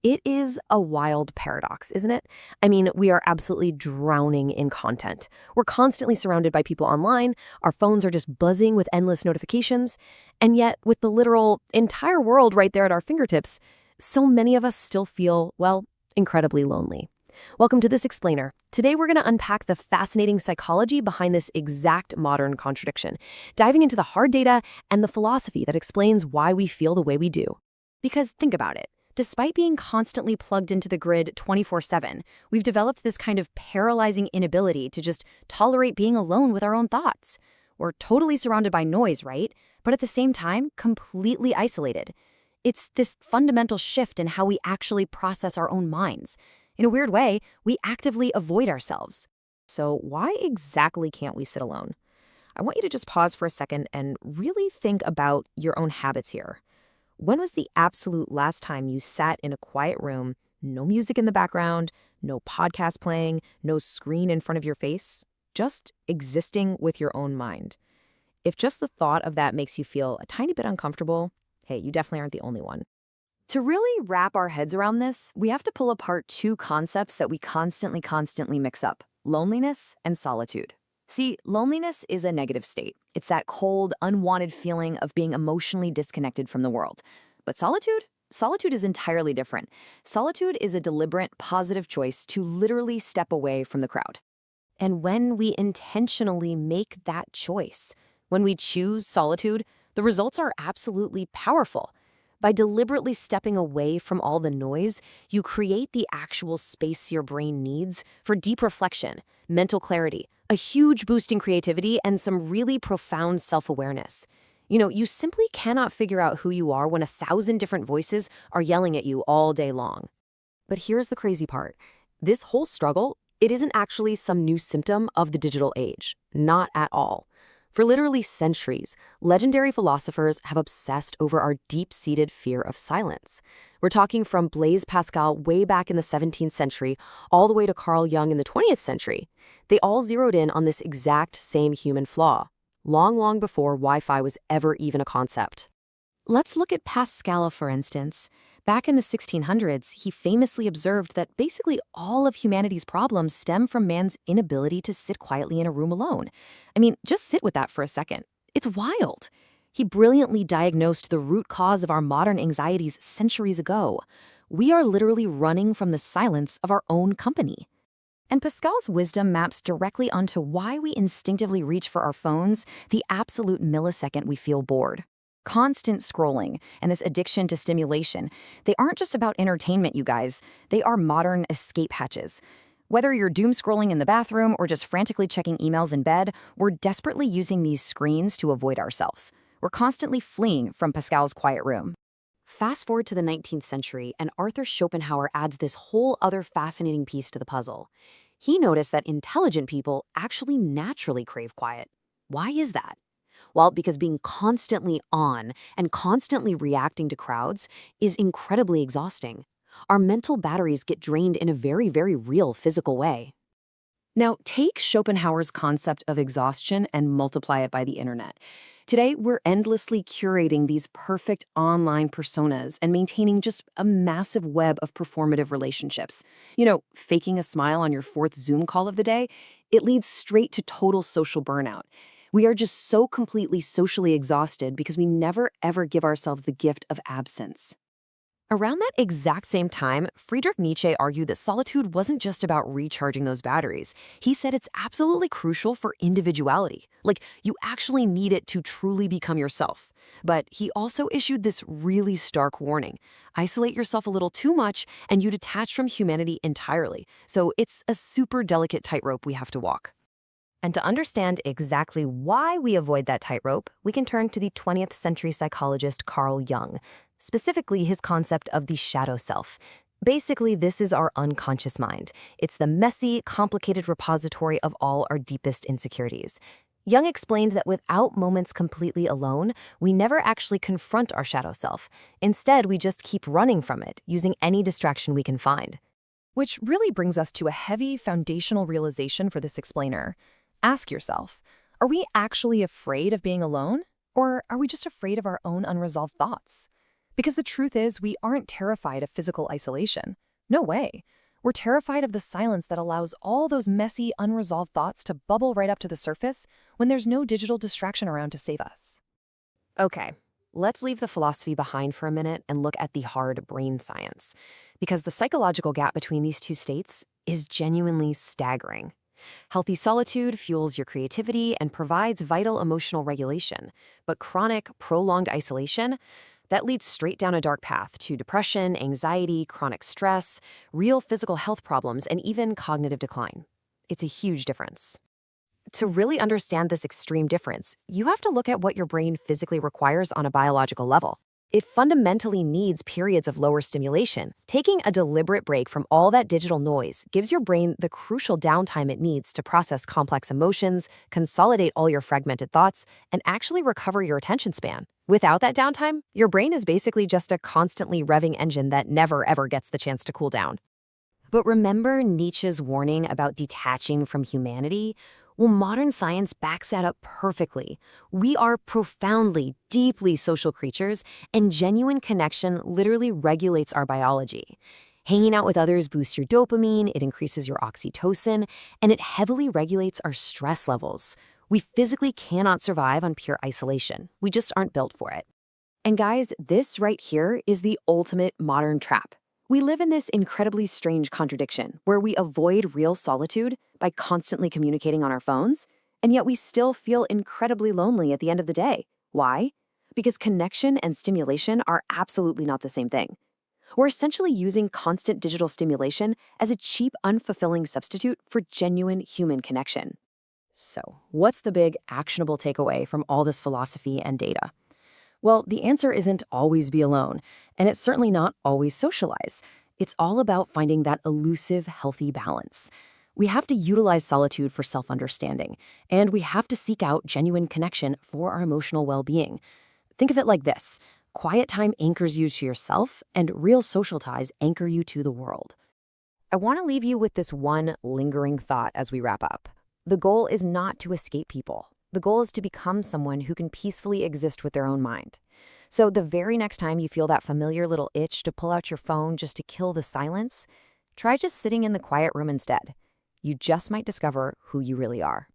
It is a wild paradox, isn't it? I mean, we are absolutely drowning in content. We're constantly surrounded by people online, our phones are just buzzing with endless notifications, and yet, with the literal entire world right there at our fingertips, so many of us still feel, well, incredibly lonely. Welcome to This Explainer. Today we're going to unpack the fascinating psychology behind this exact modern contradiction, diving into the hard data and the philosophy that explains why we feel the way we do. Because think about it. Despite being constantly plugged into the grid 24/7, we've developed this kind of paralyzing inability to just tolerate being alone with our own thoughts. We're totally surrounded by noise, right? But at the same time, completely isolated. It's this fundamental shift in how we actually process our own minds. In a weird way, we actively avoid ourselves. So why exactly can't we sit alone? I want you to just pause for a second and really think about your own habits here. When was the absolute last time you sat in a quiet room, no music in the background, no podcast playing, no screen in front of your face, just existing with your own mind? If just the thought of that makes you feel a tiny bit uncomfortable, hey, you definitely aren't the only one. To really wrap our heads around this, we have to pull apart two concepts that we constantly mix up: loneliness and solitude. See, loneliness is a negative state. It's that cold, unwanted feeling of being emotionally disconnected from the world. But solitude? Solitude is entirely different. Solitude is a deliberate, positive choice to literally step away from the crowd. And when we intentionally make that choice, when we choose solitude, the results are absolutely powerful. By deliberately stepping away from all the noise, you create the actual space your brain needs for deep reflection, mental clarity, a huge boost in creativity, and some really profound self-awareness. You simply cannot figure out who you are when 1,000 different voices are yelling at you all day long. But here's the crazy part. This whole struggle, it isn't actually some new symptom of the digital age. Not at all. For literally centuries, legendary philosophers have obsessed over our deep-seated fear of silence. We're talking from Blaise Pascal way back in the 17th century all the way to Carl Jung in the 20th century. They all zeroed in on this exact same human flaw, long before Wi-Fi was ever even a concept. Let's look at Pascal, for instance. Back in the 1600s, he famously observed that basically all of humanity's problems stem from man's inability to sit quietly in a room alone. I mean, just sit with that for a second. It's wild. He brilliantly diagnosed the root cause of our modern anxieties centuries ago. We are literally running from the silence of our own company. And Pascal's wisdom maps directly onto why we instinctively reach for our phones the absolute millisecond we feel bored. Constant scrolling and this addiction to stimulation, they aren't just about entertainment, you guys. They are modern escape hatches. Whether you're doom scrolling in the bathroom or just frantically checking emails in bed, we're desperately using these screens to avoid ourselves. We're constantly fleeing from Pascal's quiet room. Fast forward to the 19th century, and Arthur Schopenhauer adds this whole other fascinating piece to the puzzle. He noticed that intelligent people actually naturally crave quiet. Why is that? Well, because being constantly on and constantly reacting to crowds is incredibly exhausting. Our mental batteries get drained in a very real physical way. Now, take Schopenhauer's concept of exhaustion and multiply it by the internet. Today, we're endlessly curating these perfect online personas and maintaining just a massive web of performative relationships. Faking a smile on your fourth Zoom call of the day, it leads straight to total social burnout. We are just so completely socially exhausted because we never ever give ourselves the gift of absence. Around that exact same time, Friedrich Nietzsche argued that solitude wasn't just about recharging those batteries. He said it's absolutely crucial for individuality. Like, you actually need it to truly become yourself. But he also issued this really stark warning. Isolate yourself a little too much and you detach from humanity entirely. So it's a super delicate tightrope we have to walk. And to understand exactly why we avoid that tightrope, we can turn to the 20th century psychologist Carl Jung, specifically his concept of the shadow self. Basically, this is our unconscious mind. It's the messy, complicated repository of all our deepest insecurities. Jung explained that without moments completely alone, we never actually confront our shadow self. Instead, we just keep running from it, using any distraction we can find. Which really brings us to a heavy foundational realization for this explainer. Ask yourself, are we actually afraid of being alone? Or are we just afraid of our own unresolved thoughts? Because the truth is, we aren't terrified of physical isolation. No way. We're terrified of the silence that allows all those messy, unresolved thoughts to bubble right up to the surface when there's no digital distraction around to save us. Okay, let's leave the philosophy behind for a minute and look at the hard brain science, because the psychological gap between these two states is genuinely staggering. Healthy solitude fuels your creativity and provides vital emotional regulation, but chronic, prolonged isolation, that leads straight down a dark path to depression, anxiety, chronic stress, real physical health problems, and even cognitive decline. It's a huge difference. To really understand this extreme difference, you have to look at what your brain physically requires on a biological level. It fundamentally needs periods of lower stimulation. Taking a deliberate break from all that digital noise gives your brain the crucial downtime it needs to process complex emotions, consolidate all your fragmented thoughts, and actually recover your attention span. Without that downtime, your brain is basically just a constantly revving engine that never ever gets the chance to cool down. But remember Nietzsche's warning about detaching from humanity? Well, modern science backs that up perfectly. We are profoundly, deeply social creatures, and genuine connection literally regulates our biology. Hanging out with others boosts your dopamine, it increases your oxytocin, and it heavily regulates our stress levels. We physically cannot survive on pure isolation. We just aren't built for it. And guys, this right here is the ultimate modern trap. We live in this incredibly strange contradiction where we avoid real solitude by constantly communicating on our phones, and yet we still feel incredibly lonely at the end of the day. Why? Because connection and stimulation are absolutely not the same thing. We're essentially using constant digital stimulation as a cheap, unfulfilling substitute for genuine human connection. So, what's the big, actionable takeaway from all this philosophy and data? Well, the answer isn't always be alone, and it's certainly not always socialize. It's all about finding that elusive, healthy balance. We have to utilize solitude for self-understanding, and we have to seek out genuine connection for our emotional well-being. Think of it like this. Quiet time anchors you to yourself, and real social ties anchor you to the world. I want to leave you with this one lingering thought as we wrap up. The goal is not to escape people. The goal is to become someone who can peacefully exist with their own mind. So the very next time you feel that familiar little itch to pull out your phone just to kill the silence, try just sitting in the quiet room instead. You just might discover who you really are.